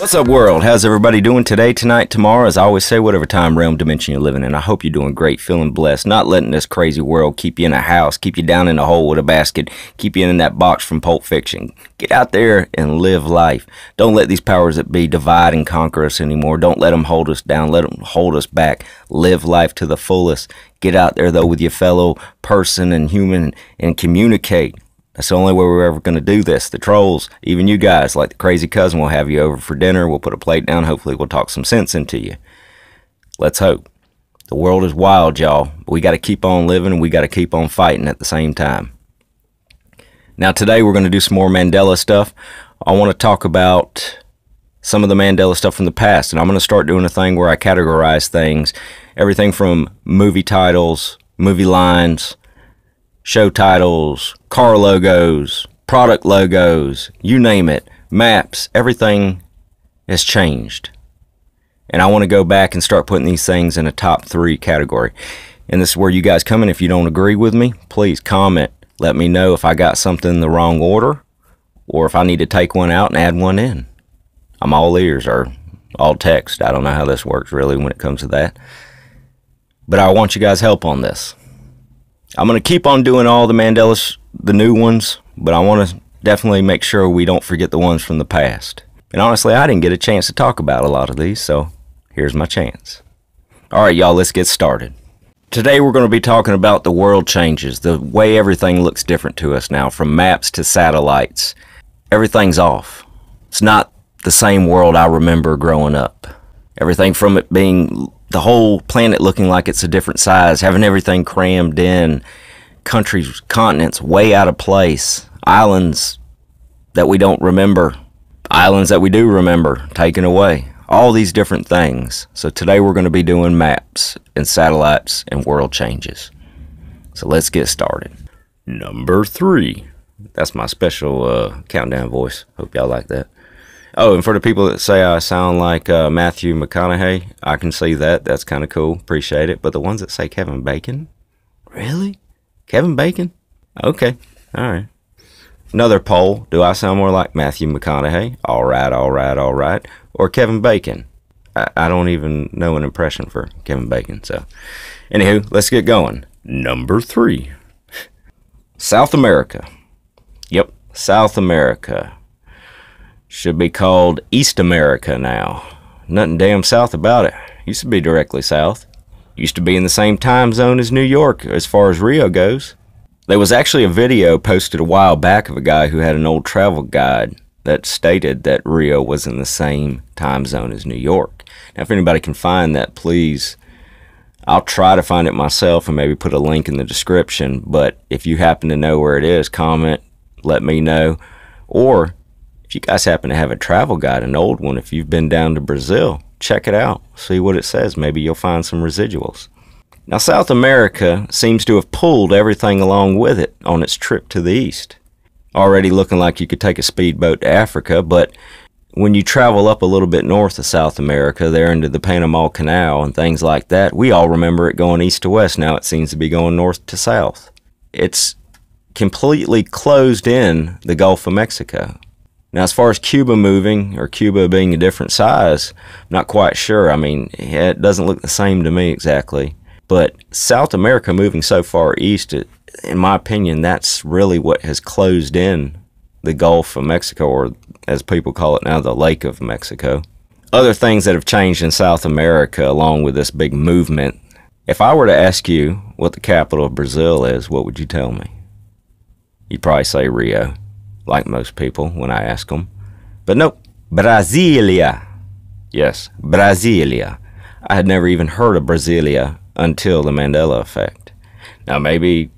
What's up, world? How's everybody doing today, tonight, tomorrow? As I always say, whatever time, realm, dimension you're living in, I hope you're doing great, feeling blessed, not letting this crazy world keep you in a house, keep you down in a hole with a basket, keep you in that box from Pulp Fiction. Get out there and live life. Don't let these powers that be divide and conquer us anymore. Don't let them hold us down. Let them hold us back. Live life to the fullest. Get out there, though, with your fellow person and human and communicate. That's the only way we're ever going to do this. The trolls, even you guys, like the crazy cousin, will have you over for dinner. We'll put a plate down. Hopefully we'll talk some sense into you. Let's hope. The world is wild, y'all. We got to keep on living, and we got to keep on fighting at the same time. Now today we're going to do some more Mandela stuff. I want to talk about some of the Mandela stuff from the past, and I'm going to start doing a thing where I categorize things. Everything from movie titles, movie lines, show titles, car logos, product logos, you name it, maps, everything has changed. And I want to go back and start putting these things in a top 3 category. And this is where you guys come in. If you don't agree with me, please comment. Let me know if I got something in the wrong order, or if I need to take one out and add one in. I'm all ears, or all text. I don't know how this works really when it comes to that. But I want you guys' help on this. I'm going to keep on doing all the Mandelas, the new ones, but I want to definitely make sure we don't forget the ones from the past. And honestly, I didn't get a chance to talk about a lot of these, so here's my chance. Alright, y'all, let's get started. Today we're going to be talking about the world changes, the way everything looks different to us now, from maps to satellites. Everything's off. It's not the same world I remember growing up. Everything from it being the whole planet looking like it's a different size, having everything crammed in, countries, continents way out of place, islands that we don't remember, islands that we do remember, taken away, all these different things. So today we're going to be doing maps and satellites and world changes. So let's get started. Number 3. That's my special countdown voice. Hope y'all like that. Oh, and for the people that say I sound like Matthew McConaughey, I can see that. That's kind of cool. Appreciate it. But the ones that say Kevin Bacon? Really? Kevin Bacon? Okay. All right. Another poll. Do I sound more like Matthew McConaughey? All right, all right, all right. Or Kevin Bacon? I don't even know an impression for Kevin Bacon. So, anywho, let's get going. Number 3. South America. Yep, South America. Should be called East America now. Nothing damn south about it. Used to be directly south. Used to be in the same time zone as New York as far as Rio goes. There was actually a video posted a while back of a guy who had an old travel guide that stated that Rio was in the same time zone as New York. Now if anybody can find that, please, I'll try to find it myself and maybe put a link in the description. But if you happen to know where it is, comment, let me know. Or if you guys happen to have a travel guide, an old one, if you've been down to Brazil, check it out. See what it says. Maybe you'll find some residuals. Now, South America seems to have pulled everything along with it on its trip to the east. Already looking like you could take a speedboat to Africa, but when you travel up a little bit north of South America, there into the Panama Canal and things like that, we all remember it going east to west. Now it seems to be going north to south. It's completely closed in the Gulf of Mexico. Now, as far as Cuba moving, or Cuba being a different size, I'm not quite sure. I mean, it doesn't look the same to me exactly. But South America moving so far east, in my opinion, that's really what has closed in the Gulf of Mexico, or as people call it now, the Lake of Mexico. Other things that have changed in South America along with this big movement. If I were to ask you what the capital of Brazil is, what would you tell me? You'd probably say Rio, like most people when I ask them. But nope, Brasilia. Yes, Brasilia. I had never even heard of Brasilia until the Mandela effect. Now maybe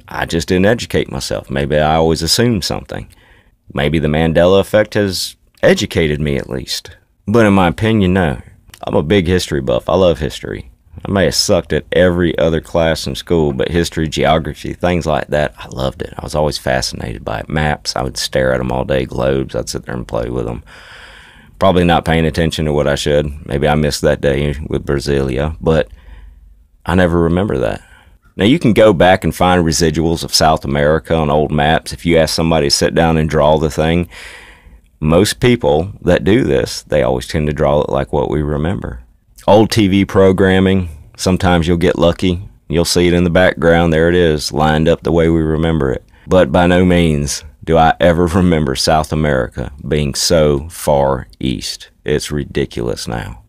I just didn't educate myself. Maybe I always assumed something. Maybe the Mandela effect has educated me at least. But in my opinion, no. I'm a big history buff. I love history. I may have sucked at every other class in school, but history, geography, things like that, I loved it. I was always fascinated by it. Maps, I would stare at them all day. Globes, I'd sit there and play with them. Probably not paying attention to what I should. Maybe I missed that day with Brasilia, but I never remember that. Now, you can go back and find residuals of South America on old maps. If you ask somebody to sit down and draw the thing, most people that do this, they always tend to draw it like what we remember. Old TV programming, sometimes you'll get lucky. You'll see it in the background. There it is, lined up the way we remember it. But by no means do I ever remember South America being so far east. It's ridiculous now.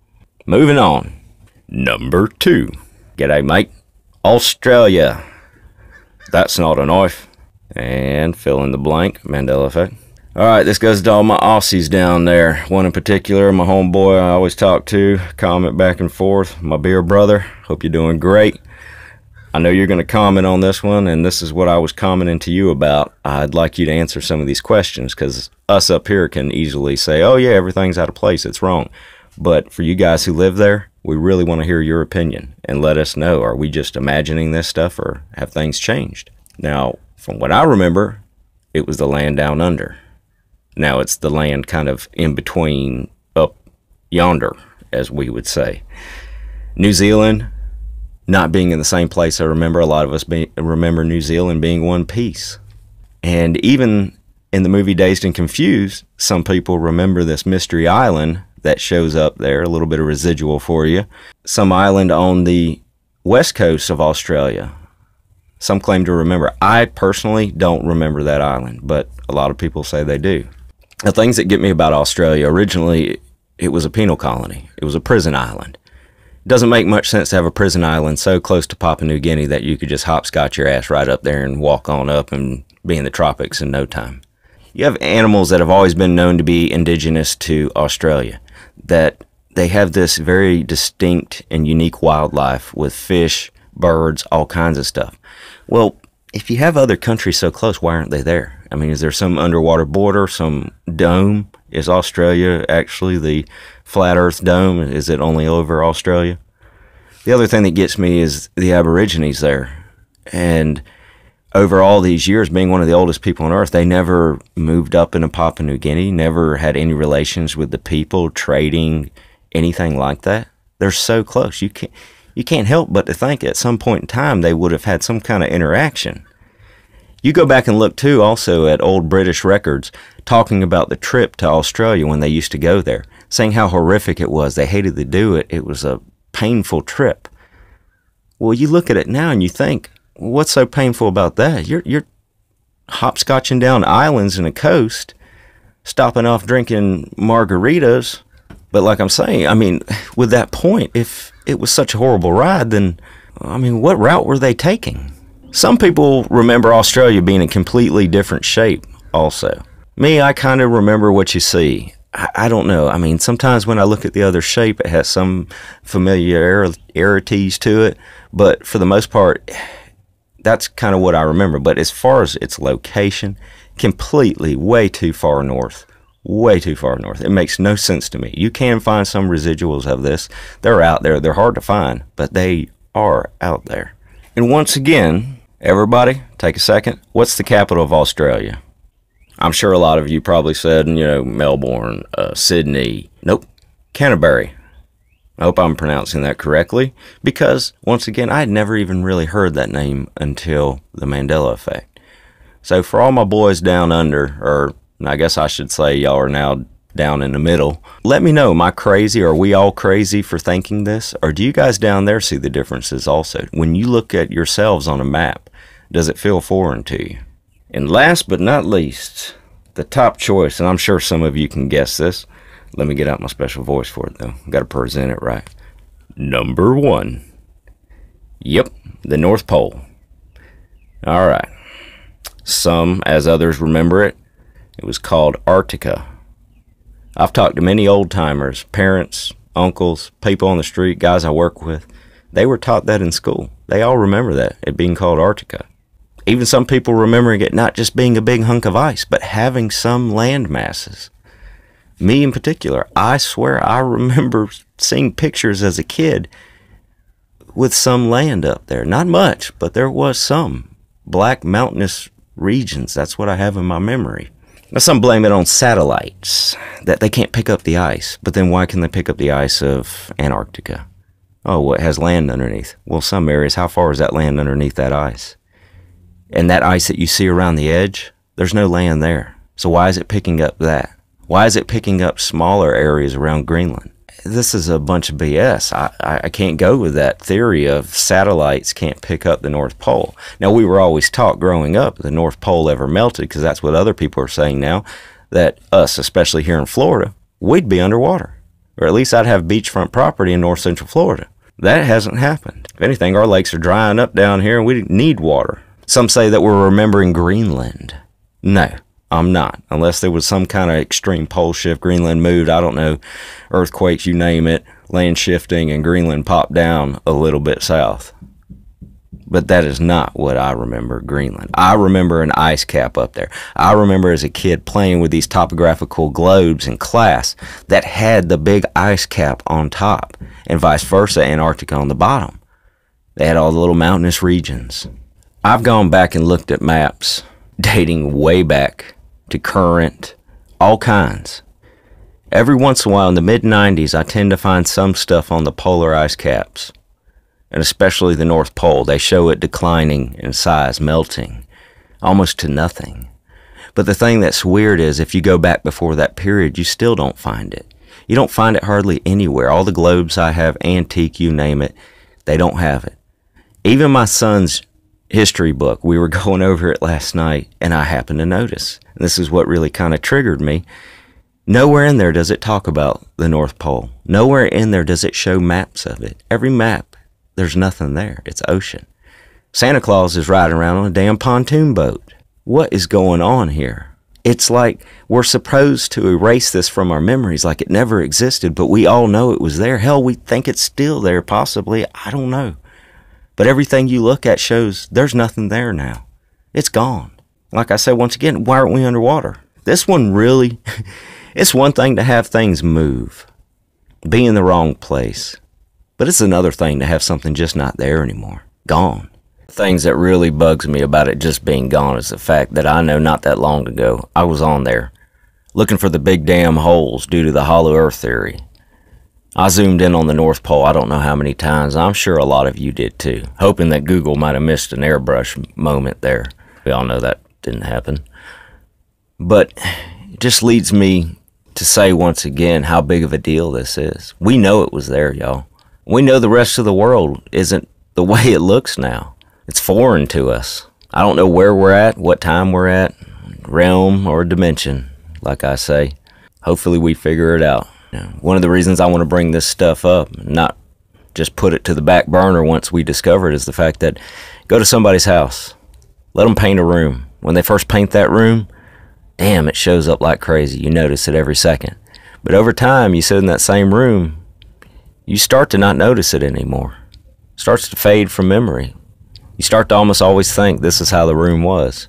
Moving on. Number 2. G'day, mate. Australia. That's not a knife. And fill in the blank. Mandela effect. Alright, this goes to all my Aussies down there. One in particular, my homeboy I always talk to, comment back and forth, my beer brother. Hope you're doing great. I know you're going to comment on this one, and this is what I was commenting to you about. I'd like you to answer some of these questions, because us up here can easily say, oh yeah, everything's out of place, it's wrong. But for you guys who live there, we really want to hear your opinion, and let us know, are we just imagining this stuff, or have things changed? Now, from what I remember, it was the land down under. Now it's the land kind of in between, up yonder, as we would say. New Zealand, not being in the same place. I remember a lot of us remember New Zealand being one piece. And even in the movie Dazed and Confused, some people remember this mystery island that shows up there, a little bit of residual for you. Some island on the west coast of Australia. Some claim to remember. I personally don't remember that island, but a lot of people say they do. The things that get me about Australia, originally it was a penal colony. It was a prison island. It doesn't make much sense to have a prison island so close to Papua New Guinea that you could just hopscotch your ass right up there and walk on up and be in the tropics in no time. You have animals that have always been known to be indigenous to Australia, that they have this very distinct and unique wildlife with fish, birds, all kinds of stuff. Well, if you have other countries so close, why aren't they there? I mean, is there some underwater border, some dome? Is Australia actually the flat earth dome? Is it only over Australia? The other thing that gets me is the Aborigines there. And over all these years, being one of the oldest people on earth, they never moved up into Papua New Guinea, never had any relations with the people, trading, anything like that. They're so close. You can't help but to think at some point in time they would have had some kind of interaction. You go back and look, too, also at old British records talking about the trip to Australia when they used to go there, saying how horrific it was. They hated to do it. It was a painful trip. Well, you look at it now and you think, what's so painful about that? You're hopscotching down islands and a coast, stopping off drinking margaritas. But like I'm saying, I mean, with that point, if it was such a horrible ride, then, I mean, what route were they taking? Some people remember Australia being in a completely different shape also. Me, I kind of remember what you see. I don't know. I mean, sometimes when I look at the other shape, it has some familiarities to it. But for the most part, that's kind of what I remember. But as far as its location, completely way too far north. Way too far north. It makes no sense to me. You can find some residuals of this. They're out there. They're hard to find, but they are out there. And once again, everybody, take a second. What's the capital of Australia? I'm sure a lot of you probably said, Melbourne, Sydney. Nope, Canterbury. I hope I'm pronouncing that correctly, because, once again, I had never even really heard that name until the Mandela effect. So for all my boys down under, or I guess I should say y'all are now down in the middle, let me know, am I crazy? Are we all crazy for thinking this? Or do you guys down there see the differences also? When you look at yourselves on a map, does it feel foreign to you? And last but not least, the top choice, and I'm sure some of you can guess this. Let me get out my special voice for it, though. I've got to present it right. Number 1. Yep, the North Pole. All right. Some, as others remember it, it was called Antarctica. I've talked to many old-timers, parents, uncles, people on the street, guys I work with. They were taught that in school. They all remember that, it being called Antarctica. Even some people remembering it not just being a big hunk of ice, but having some land masses. Me in particular, I swear I remember seeing pictures as a kid with some land up there. Not much, but there was some. Black mountainous regions, that's what I have in my memory. Now some blame it on satellites, that they can't pick up the ice. But then why can they pick up the ice of Antarctica? Oh, well, it has land underneath. Well, some areas, how far is that land underneath that ice? And that ice that you see around the edge, there's no land there. So why is it picking up that? Why is it picking up smaller areas around Greenland? This is a bunch of BS. I can't go with that theory of satellites can't pick up the North Pole. Now, we were always taught growing up the North Pole ever melted, because that's what other people are saying now, that us, especially here in Florida, we'd be underwater. Or at least I'd have beachfront property in north central Florida. That hasn't happened. If anything, our lakes are drying up down here and we need water. Some say that we're remembering Greenland. No, I'm not. Unless there was some kind of extreme pole shift, Greenland moved, I don't know, earthquakes, you name it, land shifting, and Greenland popped down a little bit south. But that is not what I remember Greenland. I remember an ice cap up there. I remember as a kid playing with these topographical globes in class that had the big ice cap on top, and vice versa, Antarctica on the bottom. They had all the little mountainous regions. I've gone back and looked at maps dating way back to current, all kinds. Every once in a while in the mid-90s, I tend to find some stuff on the polar ice caps, and especially the North Pole. They show it declining in size, melting, almost to nothing. But the thing that's weird is if you go back before that period, you still don't find it. You don't find it hardly anywhere. All the globes I have, antique, you name it, they don't have it. Even my son's history book, we were going over it last night, and I happened to notice, and this is what really kind of triggered me, nowhere in there does it talk about the North Pole. Nowhere in there does it show maps of it. Every map, there's nothing there. It's ocean. Santa Claus is riding around on a damn pontoon boat. What is going on here? It's like we're supposed to erase this from our memories like it never existed, but we all know it was there. Hell, we think it's still there, possibly. I don't know. But everything you look at shows there's nothing there now. It's gone. Like I said, once again, why aren't we underwater? This one really, it's one thing to have things move, be in the wrong place. But it's another thing to have something just not there anymore. Gone. Things that really bugs me about it just being gone is the fact that I know not that long ago, I was on there looking for the big damn holes due to the hollow earth theory. I zoomed in on the North Pole I don't know how many times. I'm sure a lot of you did too, hoping that Google might have missed an airbrush moment there. We all know that didn't happen. But it just leads me to say once again how big of a deal this is. We know it was there, y'all. We know the rest of the world isn't the way it looks now. It's foreign to us. I don't know where we're at, what time we're at, realm or dimension, like I say. Hopefully we figure it out. One of the reasons I want to bring this stuff up, not just put it to the back burner once we discover it, is the fact that go to somebody's house, let them paint a room. When they first paint that room, damn, it shows up like crazy. You notice it every second. But over time, you sit in that same room, you start to not notice it anymore. It starts to fade from memory. You start to almost always think this is how the room was.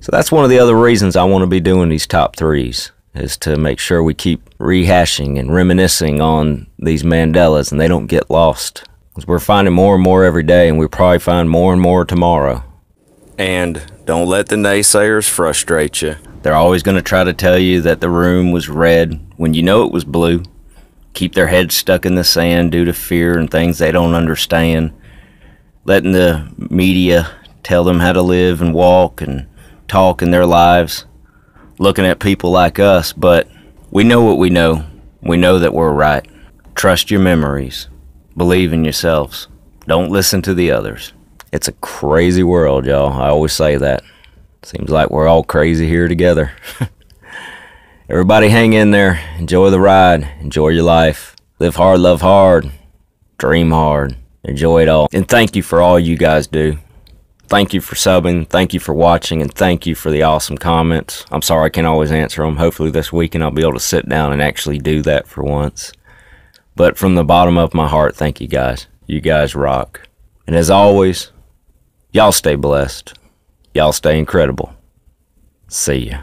So that's one of the other reasons I want to be doing these top threes, is to make sure we keep rehashing and reminiscing on these Mandelas and they don't get lost. Because we're finding more and more every day, and we'll probably find more and more tomorrow. And don't let the naysayers frustrate you. They're always going to try to tell you that the room was red when you know it was blue. Keep their heads stuck in the sand due to fear and things they don't understand. Letting the media tell them how to live and walk and talk in their lives. Looking at people like us, but we know what we know. We know that we're right. Trust your memories. Believe in yourselves. Don't listen to the others. It's a crazy world, y'all. I always say that. Seems like we're all crazy here together. Everybody hang in there. Enjoy the ride. Enjoy your life. Live hard, love hard. Dream hard. Enjoy it all. And thank you for all you guys do. Thank you for subbing, thank you for watching, and thank you for the awesome comments. I'm sorry I can't always answer them. Hopefully this weekend I'll be able to sit down and actually do that for once. But from the bottom of my heart, thank you guys. You guys rock. And as always, y'all stay blessed. Y'all stay incredible. See ya.